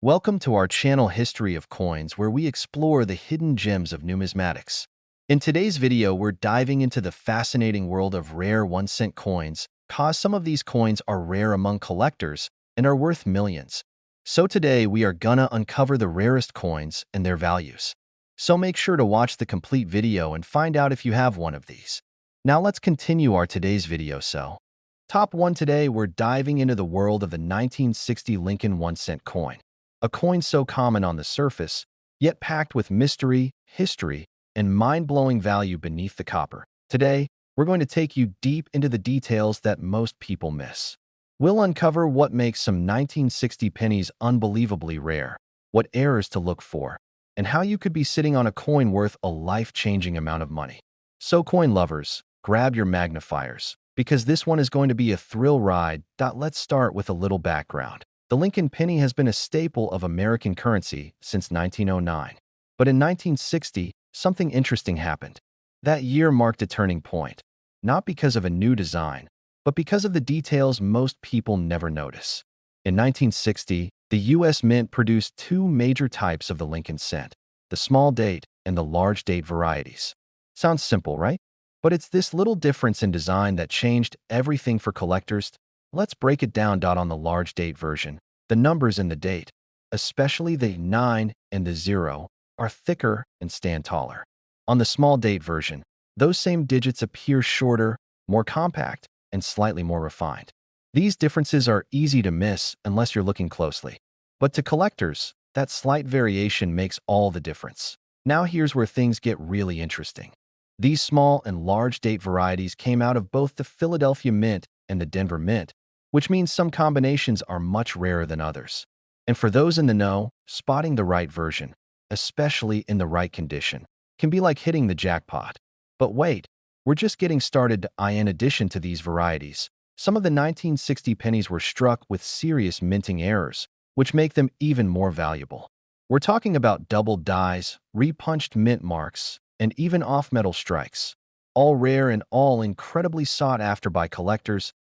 Welcome to our channel History of Coins, where we explore the hidden gems of numismatics. In today's video, we're diving into the fascinating world of rare 1-cent coins, cause some of these coins are rare among collectors and are worth millions. So today, we are gonna uncover the rarest coins and their values. So make sure to watch the complete video and find out if you have one of these. Now let's continue our today's video. Top 1 today, we're diving into the world of the 1960 Lincoln 1-cent coin. A coin so common on the surface, yet packed with mystery, history, and mind-blowing value beneath the copper. Today, we're going to take you deep into the details that most people miss. We'll uncover what makes some 1960 pennies unbelievably rare, what errors to look for, and how you could be sitting on a coin worth a life-changing amount of money. So coin lovers, grab your magnifiers, because this one is going to be a thrill ride. Let's start with a little background. The Lincoln penny has been a staple of American currency since 1909. But in 1960, something interesting happened. That year marked a turning point, not because of a new design, but because of the details most people never notice. In 1960, the U.S. Mint produced two major types of the Lincoln Cent, the small date and the large date varieties. Sounds simple, right? But it's this little difference in design that changed everything for collectors. Let's break it down. On the large date version, the numbers in the date, especially the 9 and the 0, are thicker and stand taller. On the small date version, those same digits appear shorter, more compact, and slightly more refined. These differences are easy to miss unless you're looking closely. But to collectors, that slight variation makes all the difference. Now here's where things get really interesting. These small and large date varieties came out of both the Philadelphia Mint and the Denver Mint, which means some combinations are much rarer than others. And for those in the know, spotting the right version, especially in the right condition, can be like hitting the jackpot. But wait, we're just getting started. In addition to these varieties, some of the 1960 pennies were struck with serious minting errors, which make them even more valuable. We're talking about doubled dies, repunched mint marks, and even off-metal strikes, all rare and all incredibly sought after by collectors.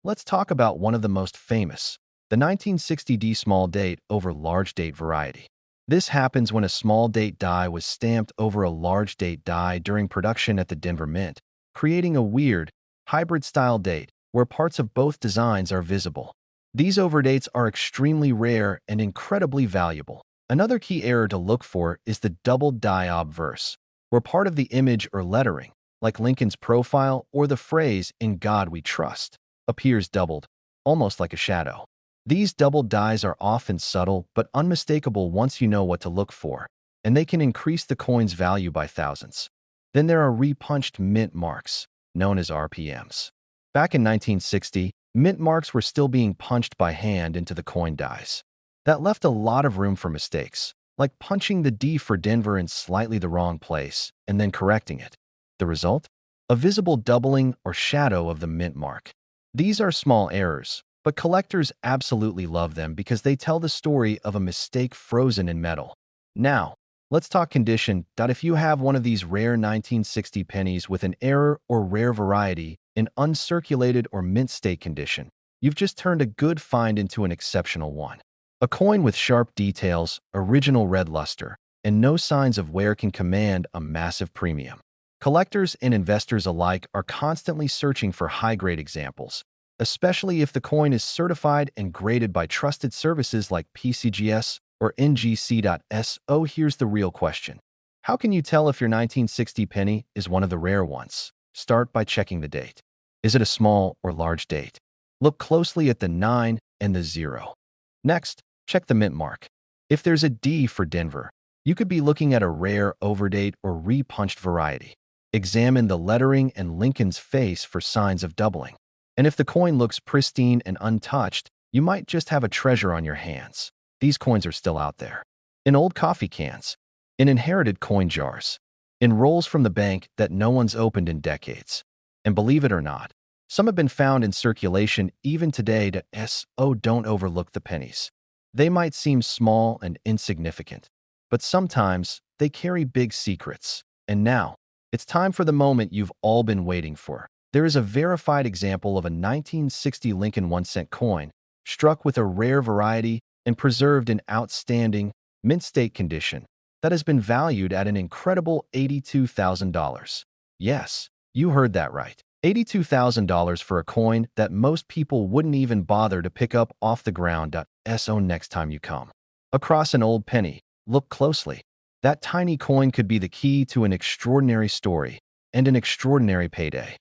Let's talk about one of the most famous, the 1960 D small date over large date variety. This happens when a small date die was stamped over a large date die during production at the Denver Mint, creating a weird, hybrid-style date where parts of both designs are visible. These overdates are extremely rare and incredibly valuable. Another key error to look for is the doubled die obverse, where part of the image or lettering, like Lincoln's profile or the phrase "In God We Trust," appears doubled, almost like a shadow. These doubled dies are often subtle but unmistakable once you know what to look for, and they can increase the coin's value by thousands. Then there are repunched mint marks, known as RPMs. Back in 1960, mint marks were still being punched by hand into the coin dies. That left a lot of room for mistakes, like punching the D for Denver in slightly the wrong place and then correcting it. The result? A visible doubling or shadow of the mint mark. These are small errors, but collectors absolutely love them because they tell the story of a mistake frozen in metal. Now, let's talk condition. If you have one of these rare 1960 pennies with an error or rare variety in uncirculated or mint state condition, you've just turned a good find into an exceptional one. A coin with sharp details, original red luster, and no signs of wear can command a massive premium. Collectors and investors alike are constantly searching for high-grade examples, especially if the coin is certified and graded by trusted services like PCGS or NGC.so. Here's the real question. How can you tell if your 1960 penny is one of the rare ones? Start by checking the date. Is it a small or large date? Look closely at the 9 and the 0. Next, check the mint mark. If there's a D for Denver, you could be looking at a rare overdate or repunched variety. Examine the lettering and Lincoln's face for signs of doubling. And if the coin looks pristine and untouched, you might just have a treasure on your hands. These coins are still out there. In old coffee cans, in inherited coin jars, in rolls from the bank that no one's opened in decades. And believe it or not, some have been found in circulation even today. Don't overlook the pennies. They might seem small and insignificant, but sometimes they carry big secrets. And now, it's time for the moment you've all been waiting for. There is a verified example of a 1960 Lincoln 1-cent coin struck with a rare variety and preserved in outstanding, mint state condition that has been valued at an incredible $82,000. Yes, you heard that right. $82,000 for a coin that most people wouldn't even bother to pick up off the ground. So next time you come across an old penny, look closely. That tiny coin could be the key to an extraordinary story and an extraordinary payday.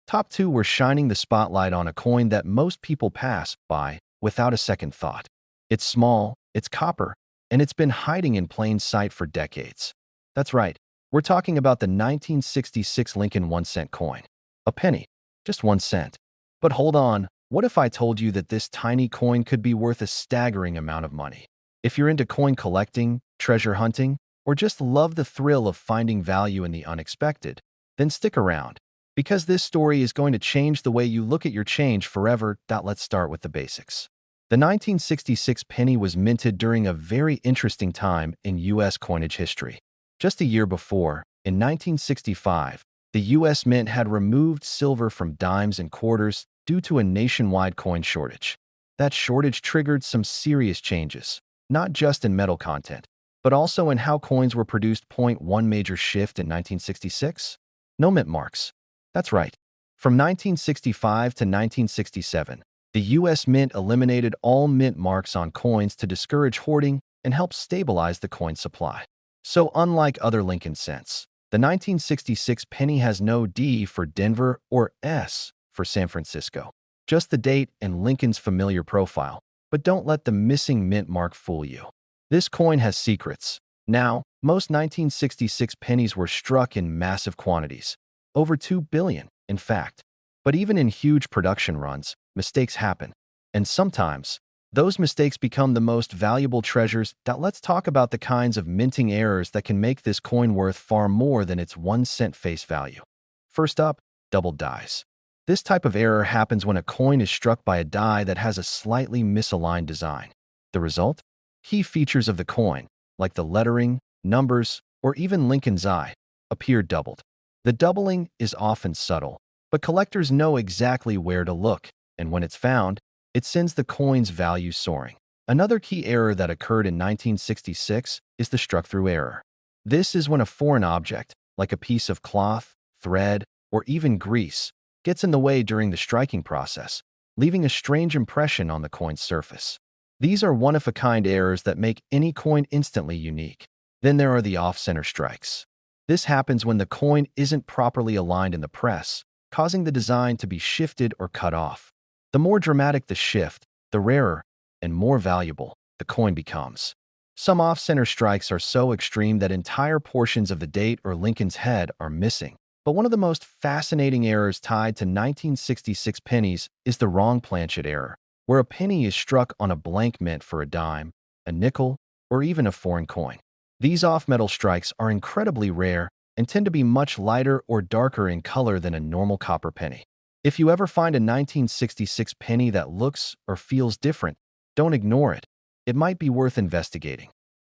Top 2, we're shining the spotlight on a coin that most people pass by without a second thought. It's small, it's copper, and it's been hiding in plain sight for decades. That's right, we're talking about the 1966 Lincoln 1-cent coin. A penny, just 1 cent. But hold on, what if I told you that this tiny coin could be worth a staggering amount of money? If you're into coin collecting, treasure hunting, or just love the thrill of finding value in the unexpected, then stick around, because this story is going to change the way you look at your change forever. Let's start with the basics. The 1966 penny was minted during a very interesting time in U.S. coinage history. Just a year before, in 1965, the U.S. Mint had removed silver from dimes and quarters due to a nationwide coin shortage. That shortage triggered some serious changes, not just in metal content, but also in how coins were produced. One major shift in 1966? No mint marks. That's right. From 1965 to 1967, the U.S. Mint eliminated all mint marks on coins to discourage hoarding and help stabilize the coin supply. So unlike other Lincoln cents, the 1966 penny has no D for Denver or S for San Francisco. Just the date and Lincoln's familiar profile. But don't let the missing mint mark fool you. This coin has secrets. Now, most 1966 pennies were struck in massive quantities. Over 2 billion, in fact. But even in huge production runs, mistakes happen. And sometimes, those mistakes become the most valuable treasures. Let's talk about the kinds of minting errors that can make this coin worth far more than its 1 cent face value. First up, double dies. This type of error happens when a coin is struck by a die that has a slightly misaligned design. The result? Key features of the coin, like the lettering, numbers, or even Lincoln's eye, appear doubled. The doubling is often subtle, but collectors know exactly where to look, and when it's found, it sends the coin's value soaring. Another key error that occurred in 1966 is the struck-through error. This is when a foreign object, like a piece of cloth, thread, or even grease, gets in the way during the striking process, leaving a strange impression on the coin's surface. These are one-of-a-kind errors that make any coin instantly unique. Then there are the off-center strikes. This happens when the coin isn't properly aligned in the press, causing the design to be shifted or cut off. The more dramatic the shift, the rarer and more valuable the coin becomes. Some off-center strikes are so extreme that entire portions of the date or Lincoln's head are missing. But one of the most fascinating errors tied to 1966 pennies is the wrong planchet error, where a penny is struck on a blank mint for a dime, a nickel, or even a foreign coin. These off-metal strikes are incredibly rare and tend to be much lighter or darker in color than a normal copper penny. If you ever find a 1966 penny that looks or feels different, don't ignore it. It might be worth investigating.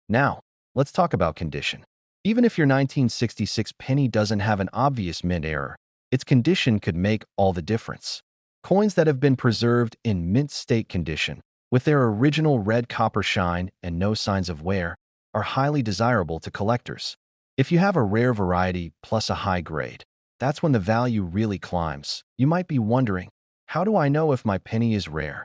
Now, let's talk about condition. Even if your 1966 penny doesn't have an obvious mint error, its condition could make all the difference. Coins that have been preserved in mint state condition, with their original red copper shine and no signs of wear, are highly desirable to collectors. If you have a rare variety plus a high grade, that's when the value really climbs. You might be wondering, how do I know if my penny is rare?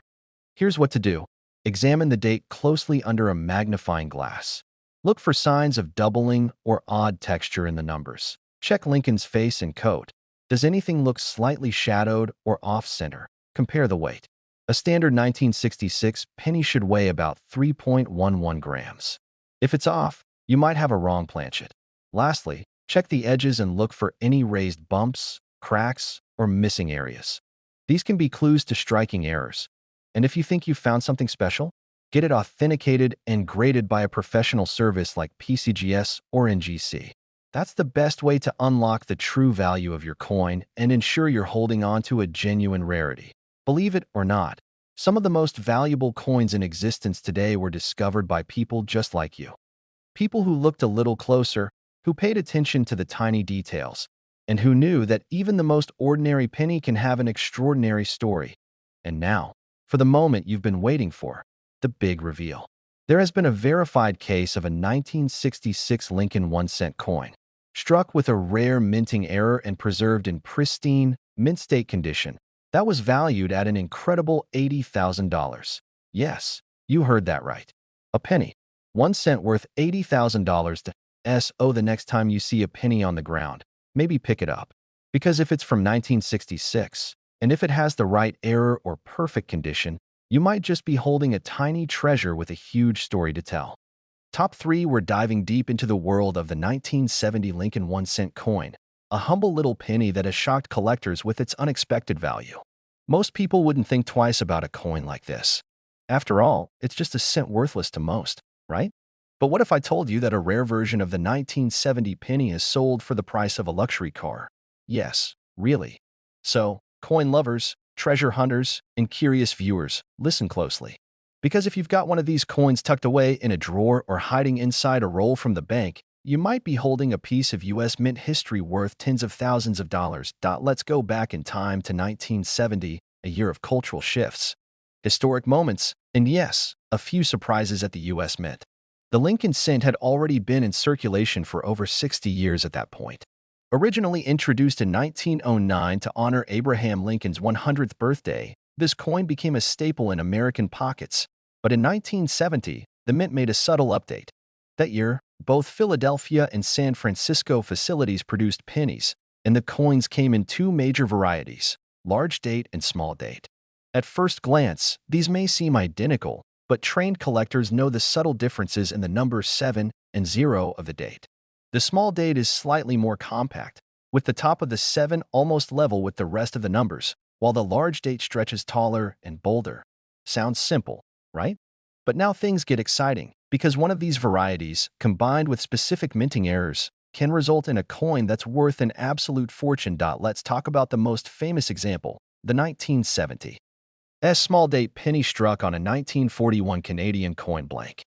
Here's what to do. Examine the date closely under a magnifying glass. Look for signs of doubling or odd texture in the numbers. Check Lincoln's face and coat. Does anything look slightly shadowed or off-center? Compare the weight. A standard 1966 penny should weigh about 3.11 grams. If it's off, you might have a wrong planchet. Lastly, check the edges and look for any raised bumps, cracks, or missing areas. These can be clues to striking errors. And if you think you've found something special, get it authenticated and graded by a professional service like PCGS or NGC. That's the best way to unlock the true value of your coin and ensure you're holding on to a genuine rarity. Believe it or not, some of the most valuable coins in existence today were discovered by people just like you. People who looked a little closer, who paid attention to the tiny details, and who knew that even the most ordinary penny can have an extraordinary story. And now, for the moment you've been waiting for, the big reveal. There has been a verified case of a 1966 Lincoln 1-cent coin, struck with a rare minting error and preserved in pristine, mint-state condition, that was valued at an incredible $80,000. Yes, you heard that right. A penny. 1 cent worth $80,000 to SO the next time you see a penny on the ground. Maybe pick it up. Because if it's from 1966, and if it has the right error or perfect condition, you might just be holding a tiny treasure with a huge story to tell. Top 3, we're diving deep into the world of the 1970 Lincoln 1-cent coin, a humble little penny that has shocked collectors with its unexpected value. Most people wouldn't think twice about a coin like this. After all, it's just a cent worthless to most, right? But what if I told you that a rare version of the 1970 penny is sold for the price of a luxury car? Yes, really. So, coin lovers, treasure hunters, and curious viewers, listen closely. Because if you've got one of these coins tucked away in a drawer or hiding inside a roll from the bank, you might be holding a piece of U.S. mint history worth tens of thousands of dollars. Let's go back in time to 1970, a year of cultural shifts, historic moments, and yes, a few surprises at the U.S. Mint. The Lincoln Cent had already been in circulation for over 60 years at that point. Originally introduced in 1909 to honor Abraham Lincoln's 100th birthday, this coin became a staple in American pockets. But in 1970, the mint made a subtle update. That year, both Philadelphia and San Francisco facilities produced pennies, and the coins came in 2 major varieties, large date and small date. At first glance, these may seem identical, but trained collectors know the subtle differences in the numbers 7 and 0 of the date. The small date is slightly more compact, with the top of the 7 almost level with the rest of the numbers, while the large date stretches taller and bolder. Sounds simple, right? But now things get exciting, because one of these varieties, combined with specific minting errors, can result in a coin that's worth an absolute fortune. Let's talk about the most famous example, the 1970 small date penny struck on a 1941 Canadian coin blank.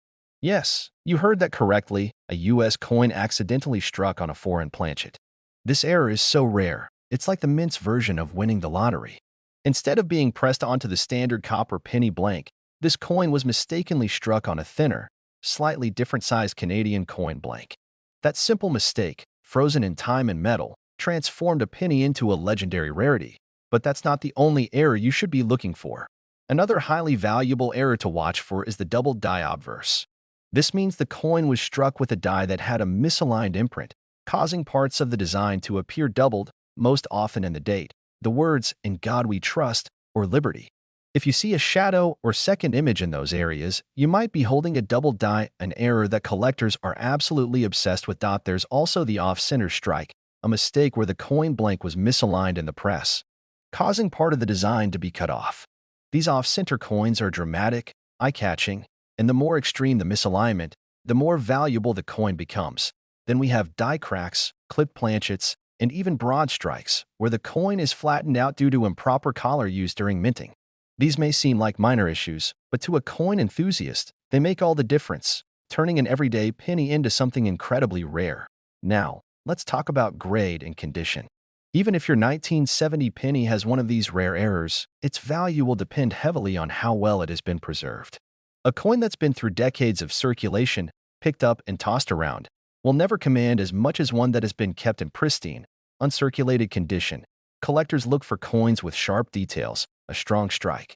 Yes, you heard that correctly, a U.S. coin accidentally struck on a foreign planchet. This error is so rare, it's like the mint's version of winning the lottery. Instead of being pressed onto the standard copper penny blank, this coin was mistakenly struck on a thinner, slightly different-sized Canadian coin blank. That simple mistake, frozen in time and metal, transformed a penny into a legendary rarity. But that's not the only error you should be looking for. Another highly valuable error to watch for is the double die obverse. This means the coin was struck with a die that had a misaligned imprint, causing parts of the design to appear doubled, most often in the date, the words "In God We Trust" or "Liberty." If you see a shadow or second image in those areas, you might be holding a double die, an error that collectors are absolutely obsessed with. There's also the off-center strike, a mistake where the coin blank was misaligned in the press, causing part of the design to be cut off. These off-center coins are dramatic, eye-catching, and the more extreme the misalignment, the more valuable the coin becomes. Then we have die cracks, clipped planchets, and even broad strikes, where the coin is flattened out due to improper collar used during minting. These may seem like minor issues, but to a coin enthusiast, they make all the difference, turning an everyday penny into something incredibly rare. Now, let's talk about grade and condition. Even if your 1970 penny has one of these rare errors, its value will depend heavily on how well it has been preserved. A coin that's been through decades of circulation, picked up and tossed around, will never command as much as one that has been kept in pristine, uncirculated condition. Collectors look for coins with sharp details, a strong strike,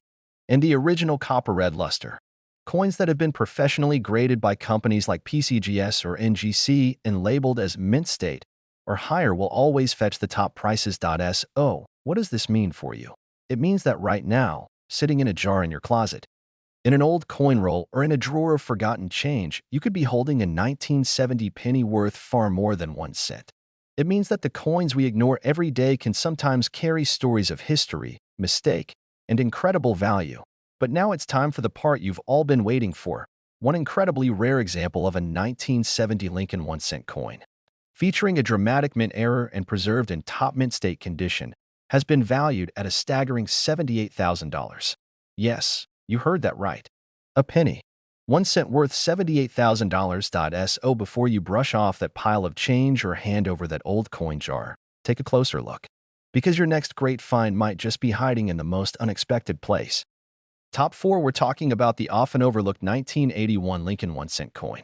and the original copper red luster. Coins that have been professionally graded by companies like PCGS or NGC and labeled as mint state or higher will always fetch the top prices. So, what does this mean for you? It means that right now, sitting in a jar in your closet, in an old coin roll, or in a drawer of forgotten change, you could be holding a 1970 penny worth far more than 1 cent. It means that the coins we ignore every day can sometimes carry stories of history, mistake, and incredible value. But now it's time for the part you've all been waiting for, one incredibly rare example of a 1970 Lincoln 1-cent coin. Featuring a dramatic mint error and preserved in top mint state condition, has been valued at a staggering $78,000. Yes, you heard that right. A penny. 1 cent worth $78,000. So before you brush off that pile of change or hand over that old coin jar, take a closer look. Because your next great find might just be hiding in the most unexpected place. Top 4, we're talking about the often overlooked 1981 Lincoln 1-cent coin.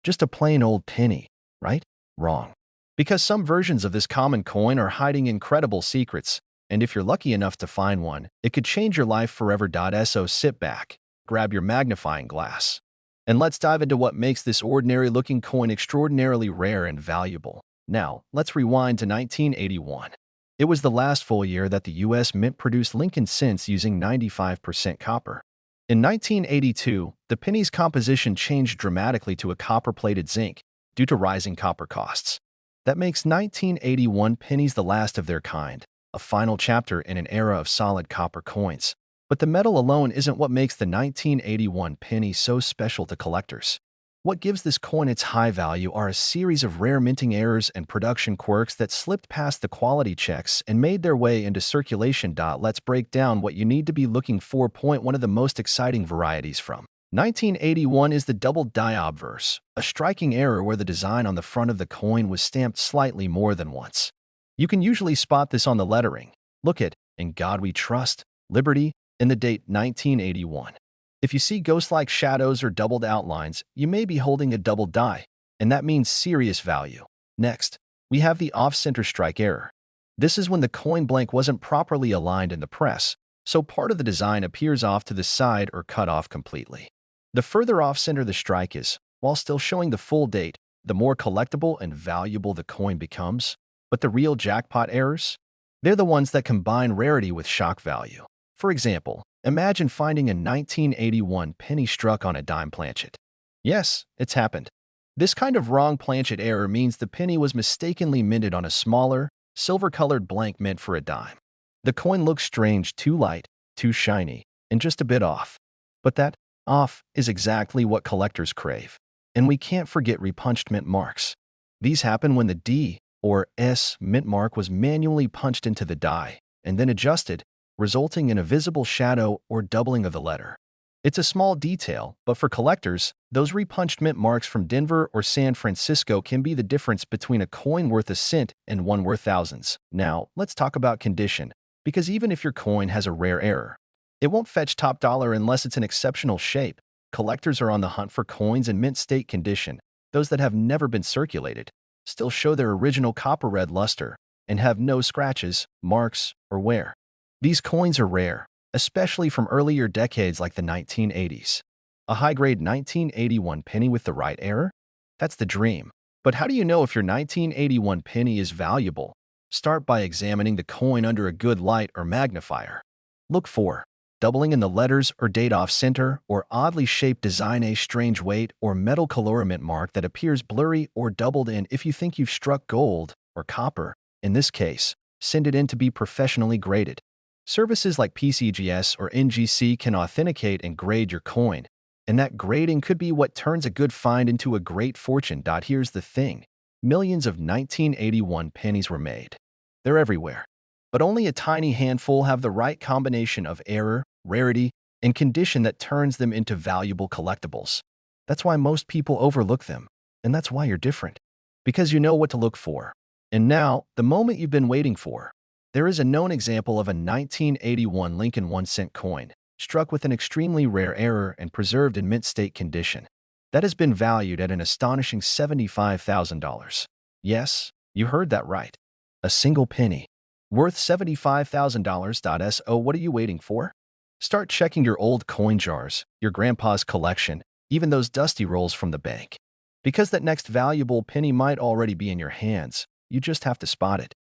Just a plain old penny, right? Wrong. Because some versions of this common coin are hiding incredible secrets, and if you're lucky enough to find one, it could change your life forever. So sit back, grab your magnifying glass, and let's dive into what makes this ordinary-looking coin extraordinarily rare and valuable. Now, let's rewind to 1981. It was the last full year that the U.S. Mint produced Lincoln Cents using 95% copper. In 1982, the penny's composition changed dramatically to a copper-plated zinc due to rising copper costs. That makes 1981 pennies the last of their kind, a final chapter in an era of solid copper coins. But the metal alone isn't what makes the 1981 penny so special to collectors. What gives this coin its high value are a series of rare minting errors and production quirks that slipped past the quality checks and made their way into circulation. Let's break down what you need to be looking for. One of the most exciting varieties from 1981 is the double die obverse, a striking error where the design on the front of the coin was stamped slightly more than once. You can usually spot this on the lettering. Look at "In God We Trust, Liberty," and the date 1981. If you see ghost-like shadows or doubled outlines, you may be holding a double die, and that means serious value. Next, we have the off-center strike error. This is when the coin blank wasn't properly aligned in the press, so part of the design appears off to the side or cut off completely. The further off-center the strike is, while still showing the full date, the more collectible and valuable the coin becomes. But the real jackpot errors? They're the ones that combine rarity with shock value. For example, imagine finding a 1981 penny struck on a dime planchet. Yes, it's happened. This kind of wrong planchet error means the penny was mistakenly minted on a smaller, silver-colored blank meant for a dime. The coin looks strange, too light, too shiny, and just a bit off. But that off is exactly what collectors crave. And we can't forget repunched mint marks. These happen when the D or S mint mark was manually punched into the die and then adjusted, resulting in a visible shadow or doubling of the letter. It's a small detail, but for collectors, those repunched mint marks from Denver or San Francisco can be the difference between a coin worth a cent and one worth thousands. Now, let's talk about condition, because even if your coin has a rare error, it won't fetch top dollar unless it's in exceptional shape. Collectors are on the hunt for coins in mint state condition. Those that have never been circulated still show their original copper red luster and have no scratches, marks, or wear. These coins are rare, especially from earlier decades like the 1980s. A high-grade 1981 penny with the right error? That's the dream. But how do you know if your 1981 penny is valuable? Start by examining the coin under a good light or magnifier. Look for doubling in the letters or date off-center, or oddly shaped design, a strange weight or metal colorament mark that appears blurry or doubled in. If you think you've struck gold or copper, in this case, send it in to be professionally graded. Services like PCGS or NGC can authenticate and grade your coin, and that grading could be what turns a good find into a great fortune. Here's the thing. Millions of 1981 pennies were made. They're everywhere. But only a tiny handful have the right combination of error, rarity, and condition that turns them into valuable collectibles. That's why most people overlook them, and that's why you're different. Because you know what to look for. And now, the moment you've been waiting for. There is a known example of a 1981 Lincoln 1-cent coin, struck with an extremely rare error and preserved in mint state condition, that has been valued at an astonishing $75,000. Yes, you heard that right. A single penny, worth $75,000. So what are you waiting for? Start checking your old coin jars, your grandpa's collection, even those dusty rolls from the bank. Because that next valuable penny might already be in your hands, you just have to spot it.